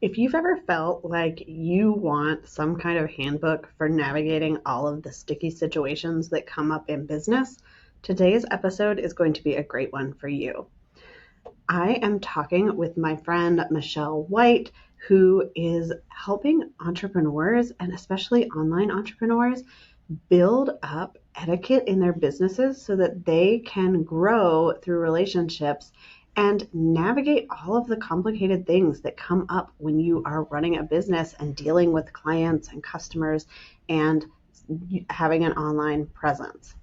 If you've ever felt like you want some kind of handbook for navigating all of the sticky situations that come up in business, today's episode is going to be a great one for you. I am talking with my friend Michelle Whyte, who is helping entrepreneurs and especially online entrepreneurs build up etiquette in their businesses so that they can grow through relationships and navigate all of the complicated things that come up when you are running a business and dealing with clients and customers and having an online presence.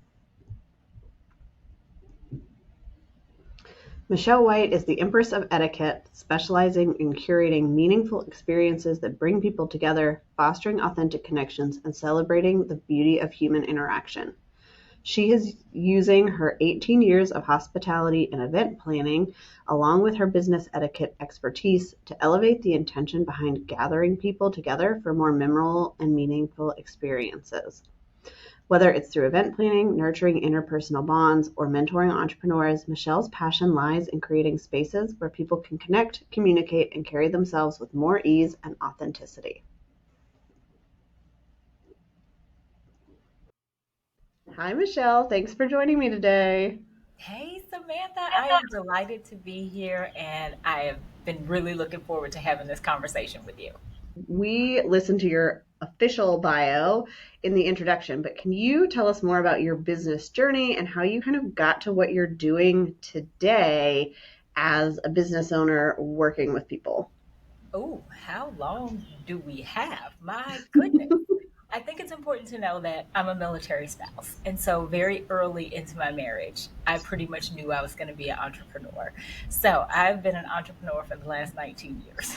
Michelle Whyte is the Empress of Etiquette, specializing in curating meaningful experiences that bring people together, fostering authentic connections, and celebrating the beauty of human interaction. She is using her 18 years of hospitality and event planning, along with her business etiquette expertise, to elevate the intention behind gathering people together for more memorable and meaningful experiences. Whether it's through event planning, nurturing interpersonal bonds, or mentoring entrepreneurs, Michelle's passion lies in creating spaces where people can connect, communicate, and carry themselves with more ease and authenticity. Hi, Michelle. Thanks for joining me today. Hey, Samantha, I am delighted to be here and I have been really looking forward to having this conversation with you. We listened to your official bio in the introduction, but can you tell us more about your business journey and how you kind of got to what you're doing today as a business owner working with people? Oh, how long do we have? My goodness. I think it's important to know that I'm a military spouse. And so, very early into my marriage, I pretty much knew I was going to be an entrepreneur. So, I've been an entrepreneur for the last 19 years.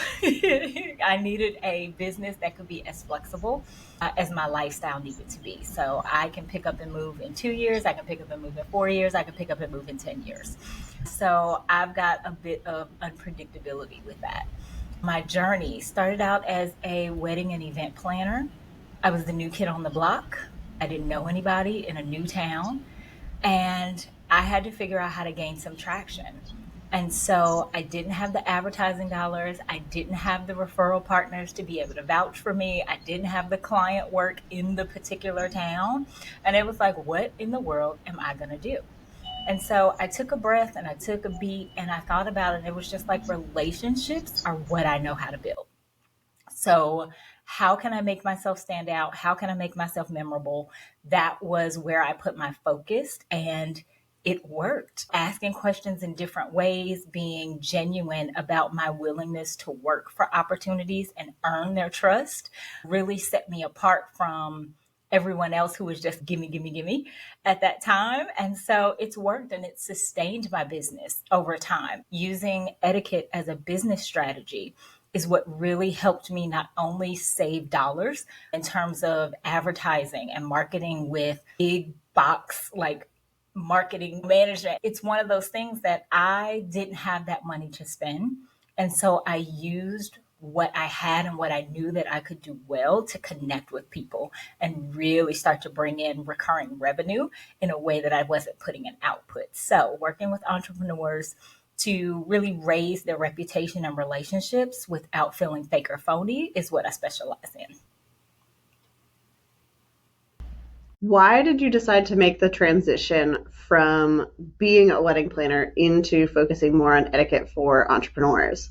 I needed a business that could be as flexible as my lifestyle needed to be. So, I can pick up and move in 2 years, I can pick up and move in 4 years, I can pick up and move in 10 years. So, I've got a bit of unpredictability with that. My journey started out as a wedding and event planner. I was the new kid on the block. I didn't know anybody in a new town, and I had to figure out how to gain some traction. And so I didn't have the advertising dollars. I didn't have the referral partners to be able to vouch for me. I didn't have the client work in the particular town. And it was like, what in the world am I going to do? And so I took a breath and I took a beat and I thought about it. And it was just like relationships are what I know how to build. So, how can I make myself stand out? How can I make myself memorable? That was where I put my focus and it worked. Asking questions in different ways, being genuine about my willingness to work for opportunities and earn their trust really set me apart from everyone else who was just gimme, gimme, gimme at that time. And so it's worked and it's sustained my business over time. Using etiquette as a business strategy is what really helped me not only save dollars in terms of advertising and marketing with big box like marketing management. It's one of those things that I didn't have that money to spend. And so I used what I had and what I knew that I could do well to connect with people and really start to bring in recurring revenue in a way that I wasn't putting in output. So, working with entrepreneurs to really raise their reputation and relationships without feeling fake or phony is what I specialize in. Why did you decide to make the transition from being a wedding planner into focusing more on etiquette for entrepreneurs?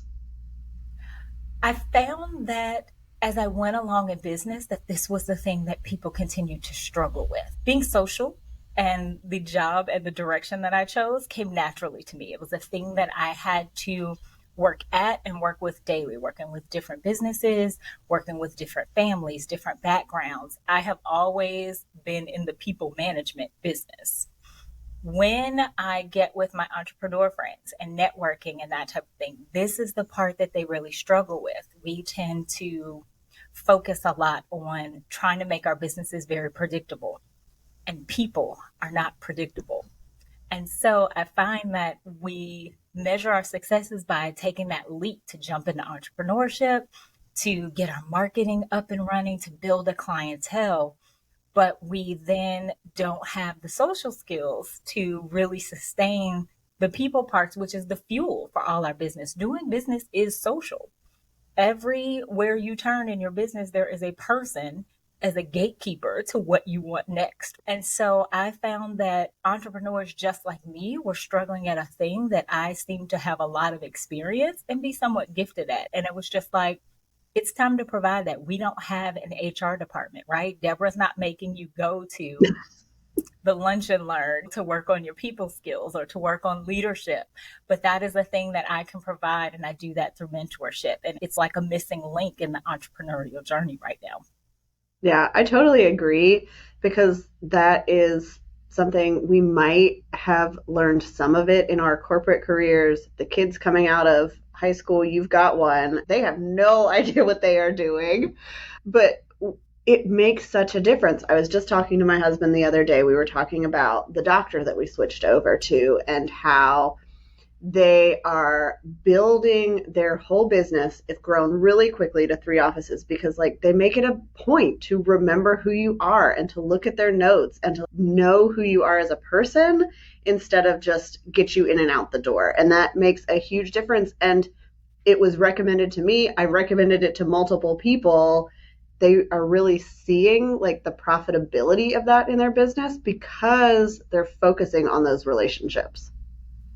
I found that as I went along in business, that this was the thing that people continued to struggle with. Being social and the job and the direction that I chose came naturally to me. It was a thing that I had to work at and work with daily, working with different businesses, working with different families, different backgrounds. I have always been in the people management business. When I get with my entrepreneur friends and networking and that type of thing, this is the part that they really struggle with. We tend to focus a lot on trying to make our businesses very predictable, and people are not predictable. And so I find that we measure our successes by taking that leap to jump into entrepreneurship, to get our marketing up and running, to build a clientele, but we then don't have the social skills to really sustain the people parts, which is the fuel for all our business. Doing business is social. Everywhere you turn in your business, there is a person as a gatekeeper to what you want next. And so I found that entrepreneurs just like me were struggling at a thing that I seemed to have a lot of experience and be somewhat gifted at. And it was just like, it's time to provide that. We don't have an HR department, right? Deborah's not making you go to the lunch and learn to work on your people skills or to work on leadership. But that is a thing that I can provide. And I do that through mentorship. And it's like a missing link in the entrepreneurial journey right now. Yeah, I totally agree because that is something we might have learned some of it in our corporate careers. The kids coming out of high school, you've got one, they have no idea what they are doing, but it makes such a difference. I was just talking to my husband the other day. We were talking about the doctor that we switched over to and how they are building their whole business. It's grown really quickly to 3 offices because like they make it a point to remember who you are and to look at their notes and to know who you are as a person instead of just get you in and out the door. And that makes a huge difference. And it was recommended to me. I recommended it to multiple people. They are really seeing like the profitability of that in their business because they're focusing on those relationships.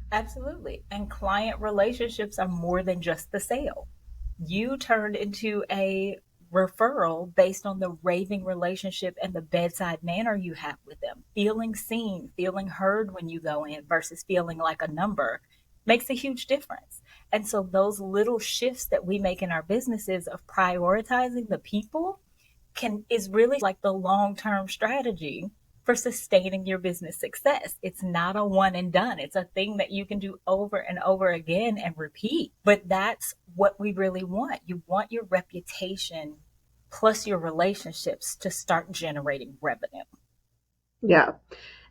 Absolutely. And client relationships are more than just the sale. You turned into a referral based on the raving relationship and the bedside manner you have with them. Feeling seen, feeling heard when you go in versus feeling like a number makes a huge difference. And so those little shifts that we make in our businesses of prioritizing the people can is really like the long-term strategy for sustaining your business success. It's not a one and done. It's a thing that you can do over and over again and repeat. But that's what we really want. You want your reputation plus your relationships to start generating revenue. Yeah.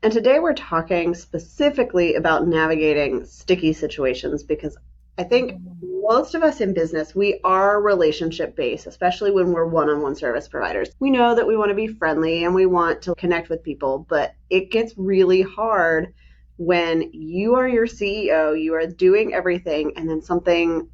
And today we're talking specifically about navigating sticky situations because I think most of us in business, we are relationship based, especially when we're one on one service providers. We know that we want to be friendly and we want to connect with people, but it gets really hard when you are your CEO, you are doing everything, and then something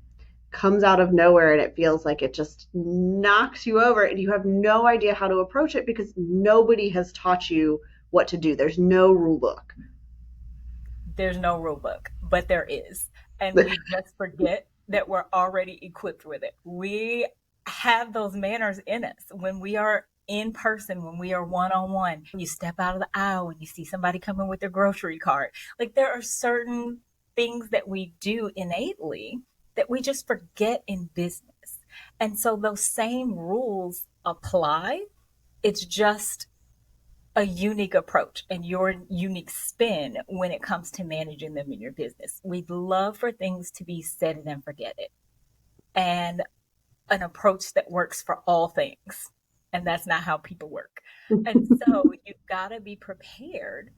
comes out of nowhere and it feels like it just knocks you over and you have no idea how to approach it because nobody has taught you what to do. There's no rule book. There's no rule book, but there is. And we just forget that we're already equipped with it. We have those manners in us when we are in person, when we are one on one. You step out of the aisle and you see somebody coming with their grocery cart. Like there are certain things that we do innately that we just forget in business. And so those same rules apply. It's just a unique approach and your unique spin when it comes to managing them in your business. We'd love for things to be set it and forget it, and an approach that works for all things. And that's not how people work. And so you've got to be prepared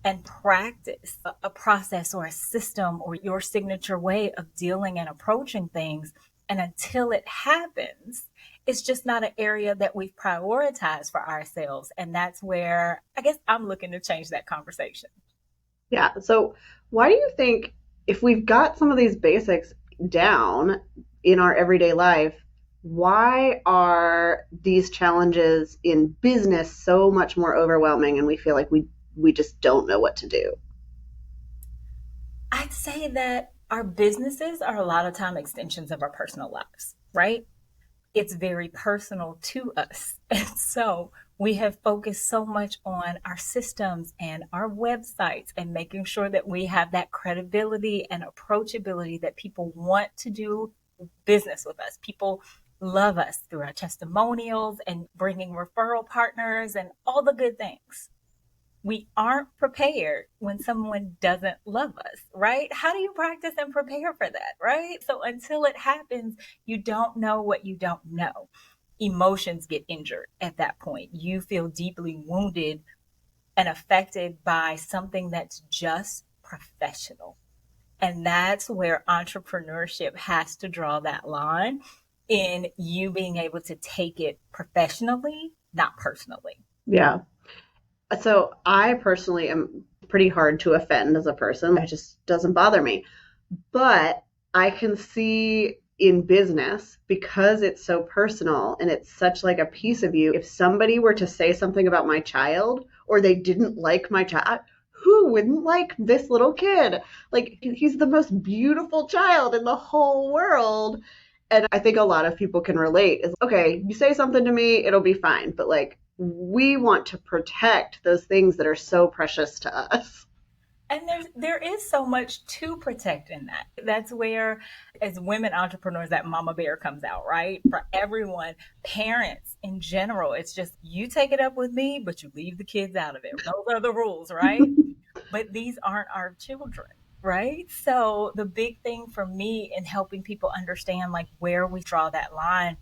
and practice a process or a system or your signature way of dealing and approaching things. And until it happens, it's just not an area that we've prioritized for ourselves. And that's where I guess I'm looking to change that conversation. Yeah. So, why do you think if we've got some of these basics down in our everyday life, why are these challenges in business so much more overwhelming and we feel like we just don't know what to do? I'd say that our businesses are a lot of time extensions of our personal lives, right? It's very personal to us. And so we have focused so much on our systems and our websites and making sure that we have that credibility and approachability that people want to do business with us. People love us through our testimonials and bringing referral partners and all the good things. We aren't prepared when someone doesn't love us, right? How do you practice and prepare for that, right? So until it happens, you don't know what you don't know. Emotions get injured at that point. You feel deeply wounded and affected by something that's just professional. And that's where entrepreneurship has to draw that line in you being able to take it professionally, not personally. Yeah. So, I personally am pretty hard to offend as a person. It just doesn't bother me. But I can see in business, because it's so personal and it's such like a piece of you, if somebody were to say something about my child or they didn't like my child, who wouldn't like this little kid? Like, he's the most beautiful child in the whole world. And I think a lot of people can relate is, okay, you say something to me, it'll be fine. But like, we want to protect those things that are so precious to us. And there is so much to protect in that. That's where, as women entrepreneurs, that mama bear comes out, right? For everyone, parents in general, it's just you take it up with me, but you leave the kids out of it. Those are the rules, right? But these aren't our children, right? So the big thing for me in helping people understand like where we draw that line,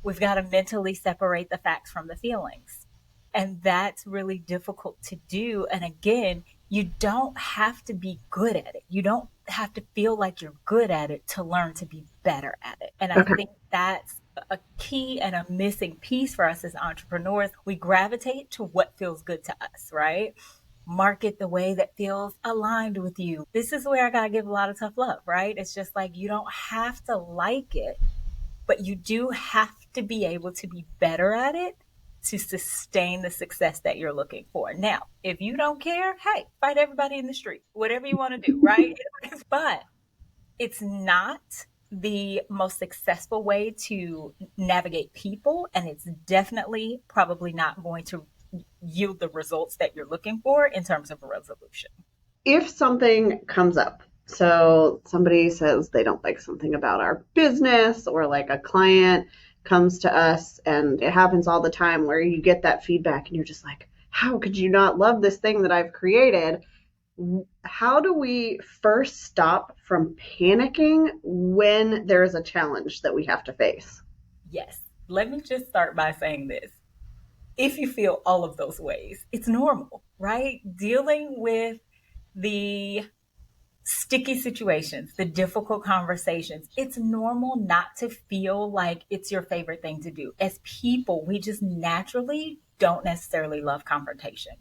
we've got to mentally separate the facts from the feelings. And that's really difficult to do. And again, you don't have to be good at it. You don't have to feel like you're good at it to learn to be better at it. And I Okay. think that's a key and a missing piece for us as entrepreneurs. We gravitate to what feels good to us, right? Market the way that feels aligned with you. This is where I got to give a lot of tough love, right? It's just like you don't have to like it, but you do have to be able to be better at it to sustain the success that you're looking for. Now, if you don't care, hey, fight everybody in the street, whatever you want to do, right? But it's not the most successful way to navigate people, and it's definitely probably not going to yield the results that you're looking for in terms of a resolution. If something comes up, so somebody says they don't like something about our business, or like a client comes to us, and it happens all the time where you get that feedback and you're just like, how could you not love this thing that I've created? How do we first stop from panicking when there is a challenge that we have to face? Yes. Let me just start by saying this. If you feel all of those ways, it's normal, right? Dealing with the sticky situations, the difficult conversations, it's normal not to feel like it's your favorite thing to do. As people, we just naturally don't necessarily love confrontation.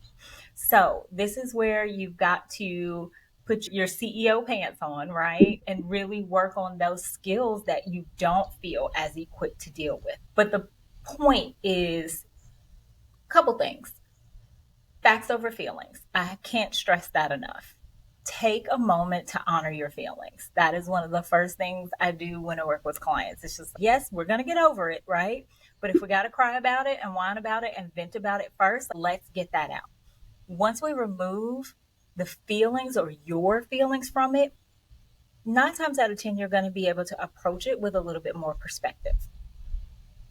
So, this is where you've got to put your CEO pants on, right? And really work on those skills that you don't feel as equipped to deal with. But the point is a couple things. Facts over feelings. I can't stress that enough. Take a moment to honor your feelings. That is one of the first things I do when I work with clients. It's just, yes, we're going to get over it, right? But if we got to cry about it and whine about it and vent about it first, let's get that out. Once we remove the feelings or your feelings from it, 9 times out of 10, you're going to be able to approach it with a little bit more perspective.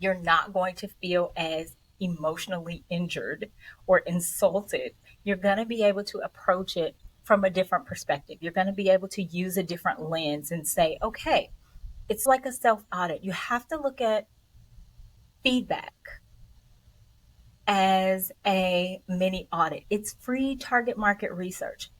You're not going to feel as emotionally injured or insulted. You're going to be able to approach it from a different perspective. You're going to be able to use a different lens and say, okay, it's like a self audit. You have to look at feedback as a mini audit. It's free target market research.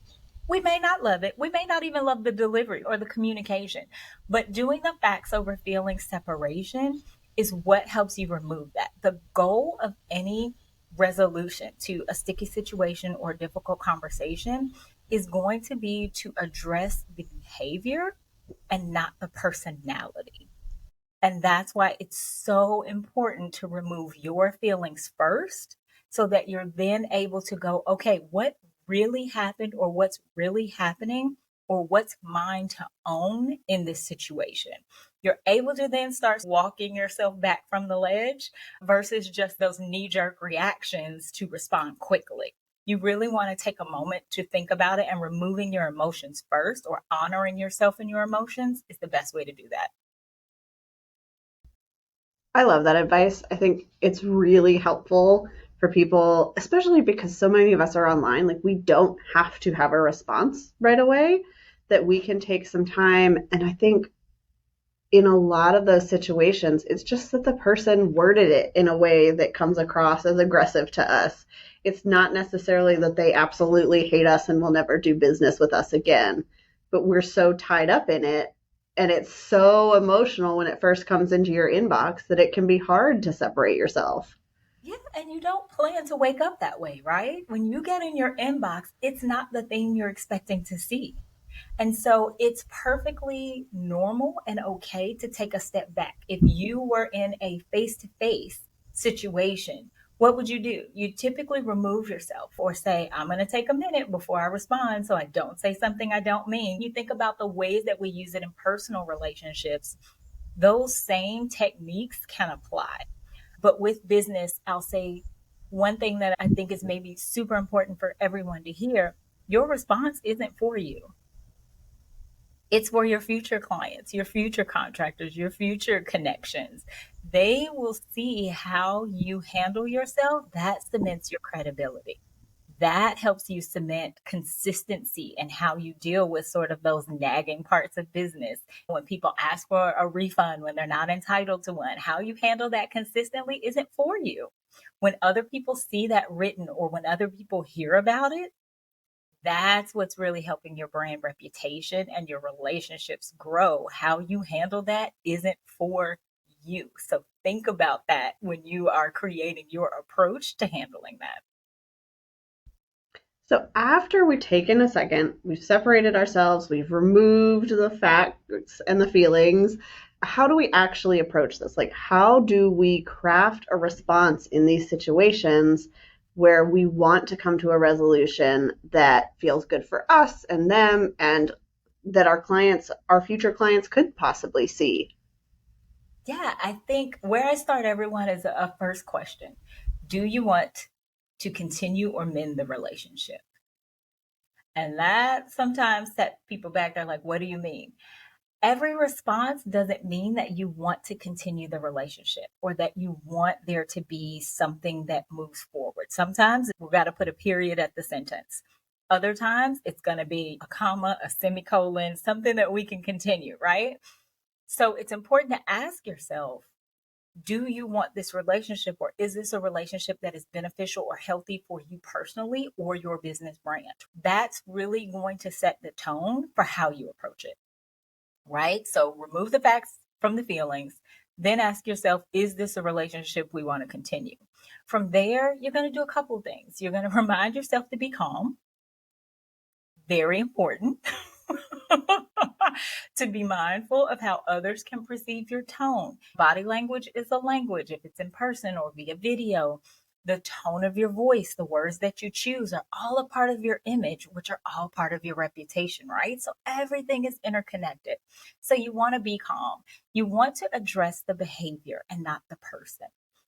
We may not love it. We may not even love the delivery or the communication, but doing the facts over feelings separation is what helps you remove that. The goal of any resolution to a sticky situation or difficult conversation is going to be to address the behavior and not the personality. And that's why it's so important to remove your feelings first so that you're then able to go, okay, what really happened or what's really happening or what's mine to own in this situation. You're able to then start walking yourself back from the ledge versus just those knee jerk reactions to respond quickly. You really want to take a moment to think about it, and removing your emotions first or honoring yourself and your emotions is the best way to do that. I love that advice. I think it's really helpful for people, especially because so many of us are online. Like, we don't have to have a response right away, that we can take some time. And I think in a lot of those situations, it's just that the person worded it in a way that comes across as aggressive to us. It's not necessarily that they absolutely hate us and will never do business with us again, but we're so tied up in it. And it's so emotional when it first comes into your inbox that it can be hard to separate yourself. Yeah, and you don't plan to wake up that way, right? When you get in your inbox, it's not the thing you're expecting to see. And so it's perfectly normal and okay to take a step back. If you were in a face to face situation, what would you do? You typically remove yourself or say, I'm going to take a minute before I respond so I don't say something I don't mean. You think about the ways that we use it in personal relationships, those same techniques can apply. But with business, I'll say one thing that I think is maybe super important for everyone to hear: your response isn't for you. It's for your future clients, your future contractors, your future connections. They will see how you handle yourself. That cements your credibility. That helps you cement consistency and how you deal with sort of those nagging parts of business. When people ask for a refund when they're not entitled to one, how you handle that consistently isn't for you. When other people see that written or when other people hear about it, that's what's really helping your brand reputation and your relationships grow. How you handle that isn't for you. So think about that when you are creating your approach to handling that. So after we've taken a second, we've separated ourselves, we've removed the facts and the feelings, how do we actually approach this? Like, how do we craft a response in these situations where we want to come to a resolution that feels good for us and them and that our clients, our future clients could possibly see? Yeah, I think where I start everyone is a first question. Do you want to continue or mend the relationship? And that sometimes sets people back. They're like, what do you mean? Every response doesn't mean that you want to continue the relationship or that you want there to be something that moves forward. Sometimes we've got to put a period at the sentence. Other times it's going to be a comma, a semicolon, something that we can continue, right? So it's important to ask yourself, do you want this relationship, or is this a relationship that is beneficial or healthy for you personally or your business brand? That's really going to set the tone for how you approach it, right? So remove the facts from the feelings, then ask yourself, is this a relationship we want to continue? From there, you're going to do a couple of things. You're going to remind yourself to be calm, very important. To be mindful of how others can perceive your tone. Body language is a language, if it's in person or via video. The tone of your voice, the words that you choose are all a part of your image, which are all part of your reputation, right? So everything is interconnected. So you want to be calm. You want to address the behavior and not the person.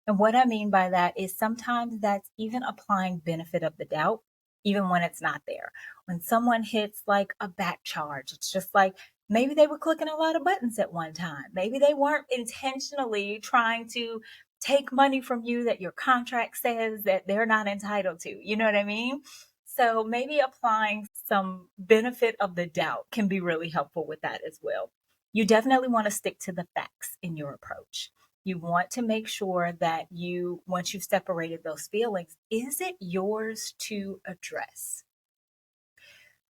And what I mean by that is sometimes that's even applying benefit of the doubt, even when it's not there. When someone hits like a back charge, it's just like maybe they were clicking a lot of buttons at one time. Maybe they weren't intentionally trying to take money from you that your contract says that they're not entitled to. You know what I mean? So maybe applying some benefit of the doubt can be really helpful with that as well. You definitely want to stick to the facts in your approach. You want to make sure that you, once you've separated those feelings, is it yours to address?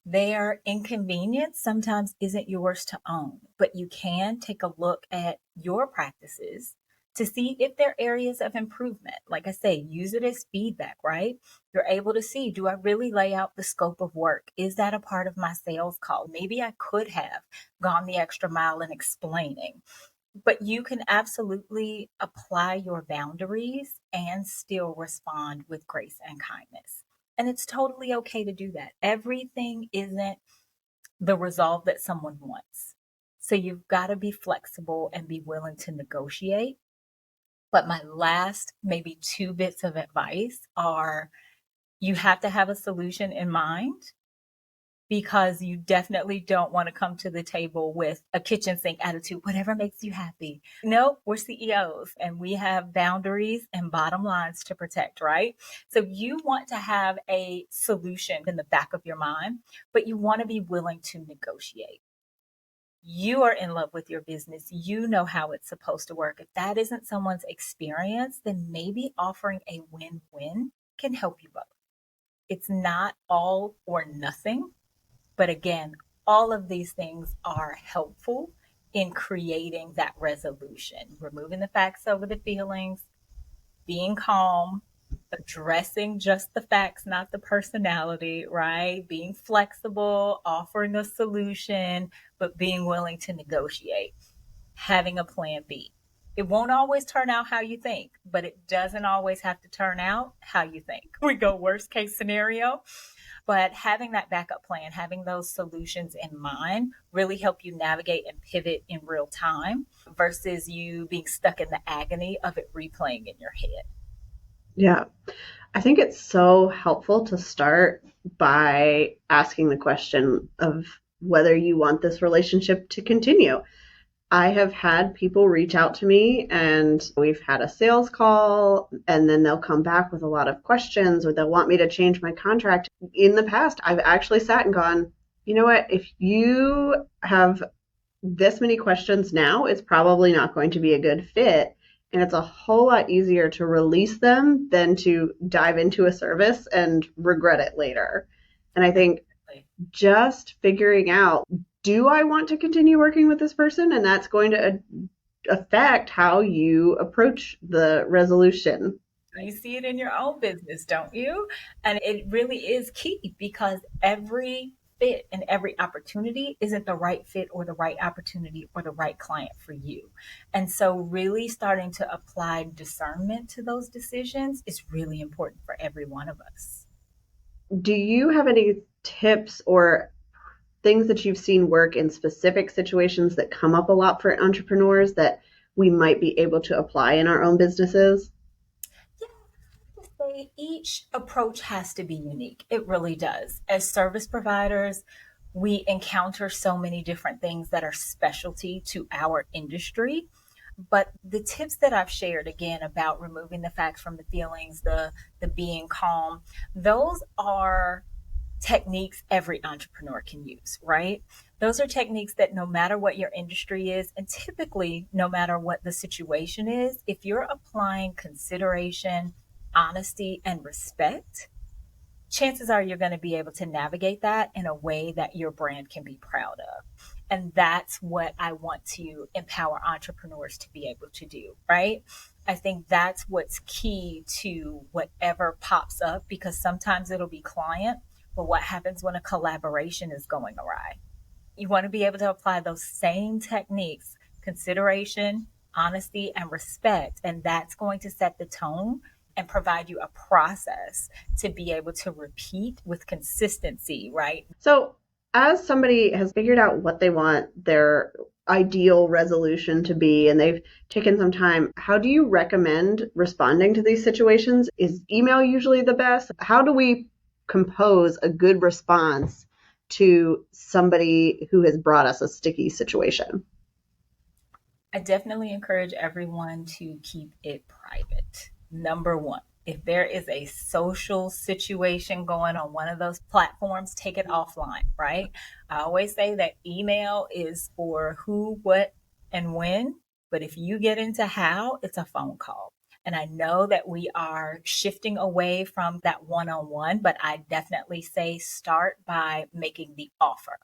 Their inconvenience sometimes isn't yours to own, but you can take a look at your practices to see if there are areas of improvement. Like I say, use it as feedback, right? You're able to see, do I really lay out the scope of work? Is that a part of my sales call? Maybe I could have gone the extra mile in explaining. But you can absolutely apply your boundaries and still respond with grace and kindness. And it's totally okay to do that. Everything isn't the resolve that someone wants. So you've got to be flexible and be willing to negotiate. But my last maybe two bits of advice are: you have to have a solution in mind, because you definitely don't want to come to the table with a kitchen sink attitude, whatever makes you happy. No, we're CEOs and we have boundaries and bottom lines to protect, right? So you want to have a solution in the back of your mind, but you want to be willing to negotiate. You are in love with your business. You know how it's supposed to work. If that isn't someone's experience, then maybe offering a win-win can help you both. It's not all or nothing. But again, all of these things are helpful in creating that resolution, removing the facts over the feelings, being calm, addressing just the facts, not the personality, right? Being flexible, offering a solution, but being willing to negotiate, having a plan B. It won't always turn out how you think, but it doesn't always have to turn out how you think. We go worst case scenario, but having that backup plan, having those solutions in mind really help you navigate and pivot in real time versus you being stuck in the agony of it replaying in your head. Yeah. I think it's so helpful to start by asking the question of whether you want this relationship to continue. I have had people reach out to me and we've had a sales call, and then they'll come back with a lot of questions or they'll want me to change my contract. In the past, I've actually sat and gone, you know what, if you have this many questions now, it's probably not going to be a good fit. And it's a whole lot easier to release them than to dive into a service and regret it later. And I think just figuring out, do I want to continue working with this person? And that's going to affect how you approach the resolution. You see it in your own business, don't you? And it really is key because every fit and every opportunity isn't the right fit or the right opportunity or the right client for you. And so, really starting to apply discernment to those decisions is really important for every one of us. Do you have any tips or things that you've seen work in specific situations that come up a lot for entrepreneurs that we might be able to apply in our own businesses? Say each approach has to be unique. It really does. As service providers, we encounter so many different things that are specialty to our industry. But the tips that I've shared again about removing the facts from the feelings, the being calm, those are techniques every entrepreneur can use, right? Those are techniques that no matter what your industry is, and typically no matter what the situation is, if you're applying consideration, honesty, and respect, chances are you're going to be able to navigate that in a way that your brand can be proud of. And that's what I want to empower entrepreneurs to be able to do, right? I think that's what's key to whatever pops up, because sometimes it'll be client, but what happens when a collaboration is going awry? You want to be able to apply those same techniques, consideration, honesty, and respect. And that's going to set the tone and provide you a process to be able to repeat with consistency, right? So, as somebody has figured out what they want their ideal resolution to be and they've taken some time, how do you recommend responding to these situations? Is email usually the best? How do we compose a good response to somebody who has brought us a sticky situation? I definitely encourage everyone to keep it private. Number one, if there is a social situation going on one of those platforms, take it offline, right? I always say that email is for who, what, and when. But if you get into how, it's a phone call. And I know that we are shifting away from that one on one, but I definitely say start by making the offer.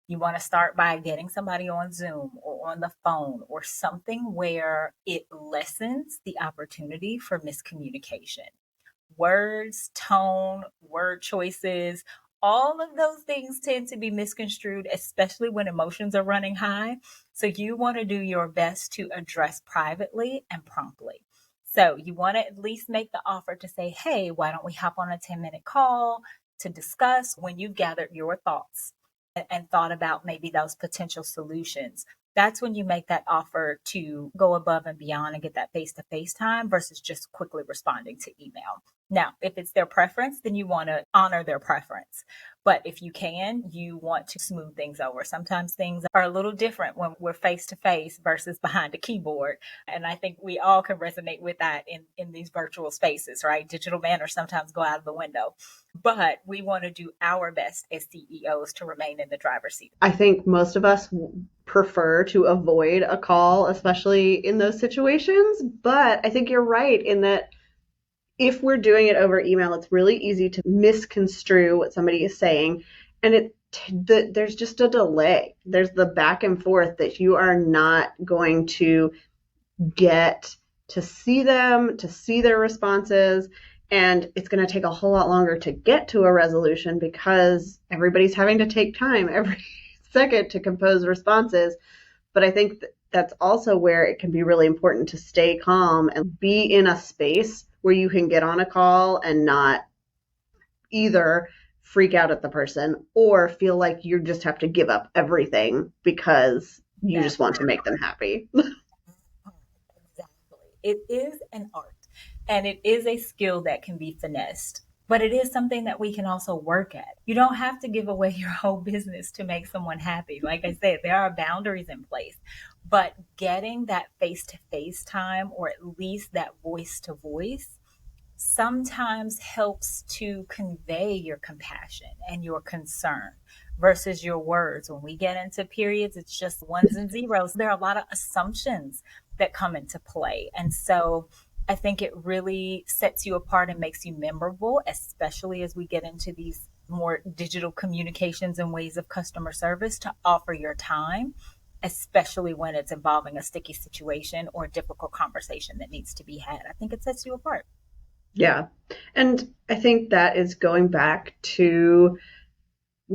You want to start by getting somebody on Zoom or on the phone or something where it lessens the opportunity for miscommunication. Words, tone, word choices, all of those things tend to be misconstrued, especially when emotions are running high. So you want to do your best to address privately and promptly. So you want to at least make the offer to say, hey, why don't we hop on a 10-minute call to discuss when you've gathered your thoughts and thought about maybe those potential solutions. That's when you make that offer to go above and beyond and get that face to face time versus just quickly responding to email. Now, if it's their preference, then you want to honor their preference. But if you can, you want to smooth things over. Sometimes things are a little different when we're face to face versus behind a keyboard. And I think we all can resonate with that in these virtual spaces, right? Digital manners sometimes go out of the window. But we want to do our best as CEOs to remain in the driver's seat. I think most of us prefer to avoid a call, especially in those situations. But I think you're right in that if we're doing it over email, it's really easy to misconstrue what somebody is saying. And there's just a delay. There's the back and forth that you are not going to get to see them, to see their responses. And it's going to take a whole lot longer to get to a resolution because everybody's having to take time every second to compose responses. But I think that's also where it can be really important to stay calm and be in a space where you can get on a call and not either freak out at the person or feel like you just have to give up everything because you That just want to make them happy. exactly. It is an art and it is a skill that can be finessed, but it is something that we can also work at. You don't have to give away your whole business to make someone happy. Like I said, there are boundaries in place, but getting that face to face time or at least that voice to voice sometimes helps to convey your compassion and your concern versus your words. When we get into periods, it's just ones and zeros. There are a lot of assumptions that come into play. And so I think it really sets you apart and makes you memorable, especially as we get into these more digital communications and ways of customer service to offer your time, especially when it's involving a sticky situation or a difficult conversation that needs to be had. I think it sets you apart. Yeah. And I think that is going back to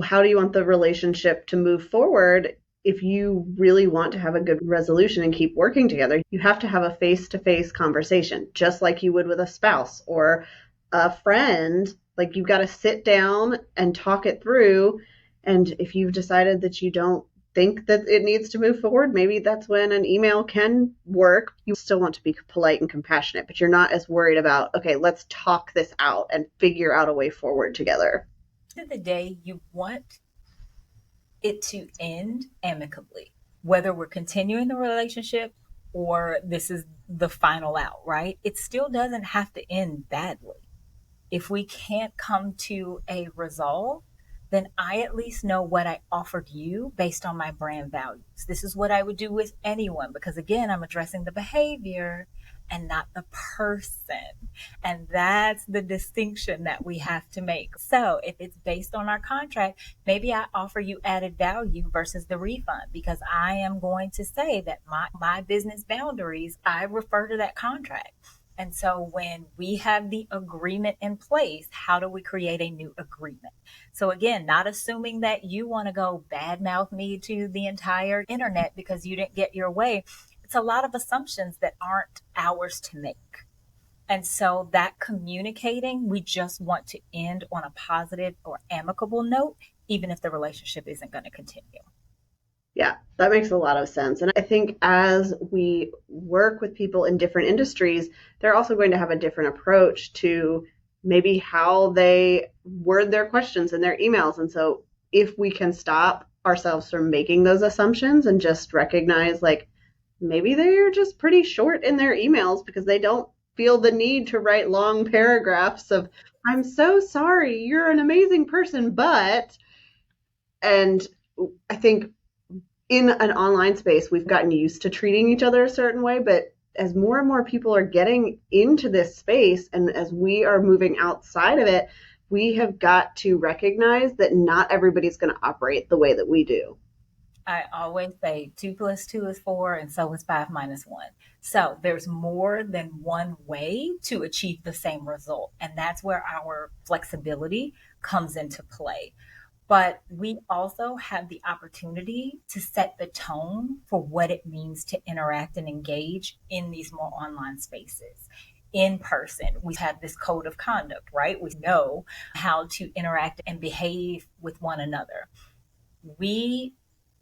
how do you want the relationship to move forward? If you really want to have a good resolution and keep working together, you have to have a face to face conversation, just like you would with a spouse or a friend. Like you've got to sit down and talk it through. And if you've decided that you don't think that it needs to move forward, maybe that's when an email can work. You still want to be polite and compassionate, but you're not as worried about, okay, let's talk this out and figure out a way forward together. End of the day, you want it to end amicably, whether we're continuing the relationship or this is the final out, right? It still doesn't have to end badly. If we can't come to a resolve, then I at least know what I offered you based on my brand values. This is what I would do with anyone because, again, I'm addressing the behavior and not the person. And that's the distinction that we have to make. So if it's based on our contract, maybe I offer you added value versus the refund because I am going to say that my business boundaries, I refer to that contract. And so when we have the agreement in place, how do we create a new agreement? So again, not assuming that you want to go badmouth me to the entire internet because you didn't get your way. It's a lot of assumptions that aren't ours to make. And so that communicating, we just want to end on a positive or amicable note, even if the relationship isn't going to continue. Yeah, that makes a lot of sense. And I think as we work with people in different industries, they're also going to have a different approach to maybe how they word their questions in their emails. And so if we can stop ourselves from making those assumptions and just recognize like maybe they're just pretty short in their emails because they don't feel the need to write long paragraphs of, I'm so sorry, you're an amazing person, but, and I think in an online space, we've gotten used to treating each other a certain way, but as more and more people are getting into this space and as we are moving outside of it, we have got to recognize that not everybody's going to operate the way that we do. I always say 2 + 2 is 4, and so is 5 - 1. So there's more than one way to achieve the same result. And that's where our flexibility comes into play. But we also have the opportunity to set the tone for what it means to interact and engage in these more online spaces. In person, we have this code of conduct, right? We know how to interact and behave with one another. We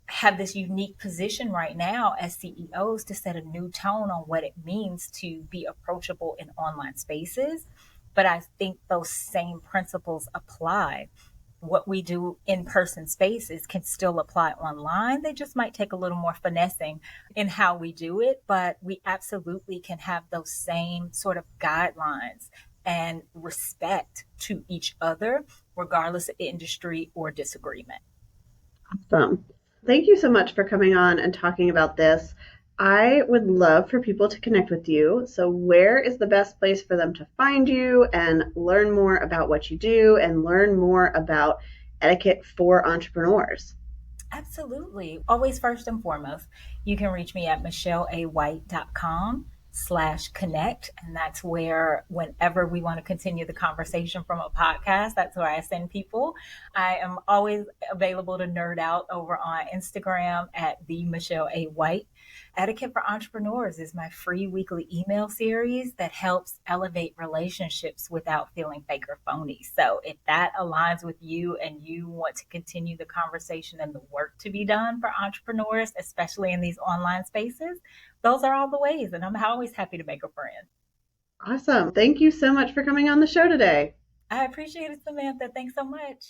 have this unique position right now as CEOs to set a new tone on what it means to be approachable in online spaces. But I think those same principles apply. What we do in person spaces can still apply online. They just might take a little more finessing in how we do it, but we absolutely can have those same sort of guidelines and respect to each other, regardless of industry or disagreement. Awesome. Thank you so much for coming on and talking about this. I would love for people to connect with you. So, where is the best place for them to find you and learn more about what you do and learn more about etiquette for entrepreneurs? Absolutely. Always first and foremost, you can reach me at michellewhyte.com. etiquette.com/connect. And that's where, whenever we want to continue the conversation from a podcast, that's where I send people. I am always available to nerd out over on Instagram at the Michelle A. Whyte. Etiquette for Entrepreneurs is my free weekly email series that helps elevate relationships without feeling fake or phony. So if that aligns with you and you want to continue the conversation and the work to be done for entrepreneurs, especially in these online spaces, those are all the ways. And I'm always happy to make a friend. Awesome. Thank you so much for coming on the show today. I appreciate it, Samantha. Thanks so much.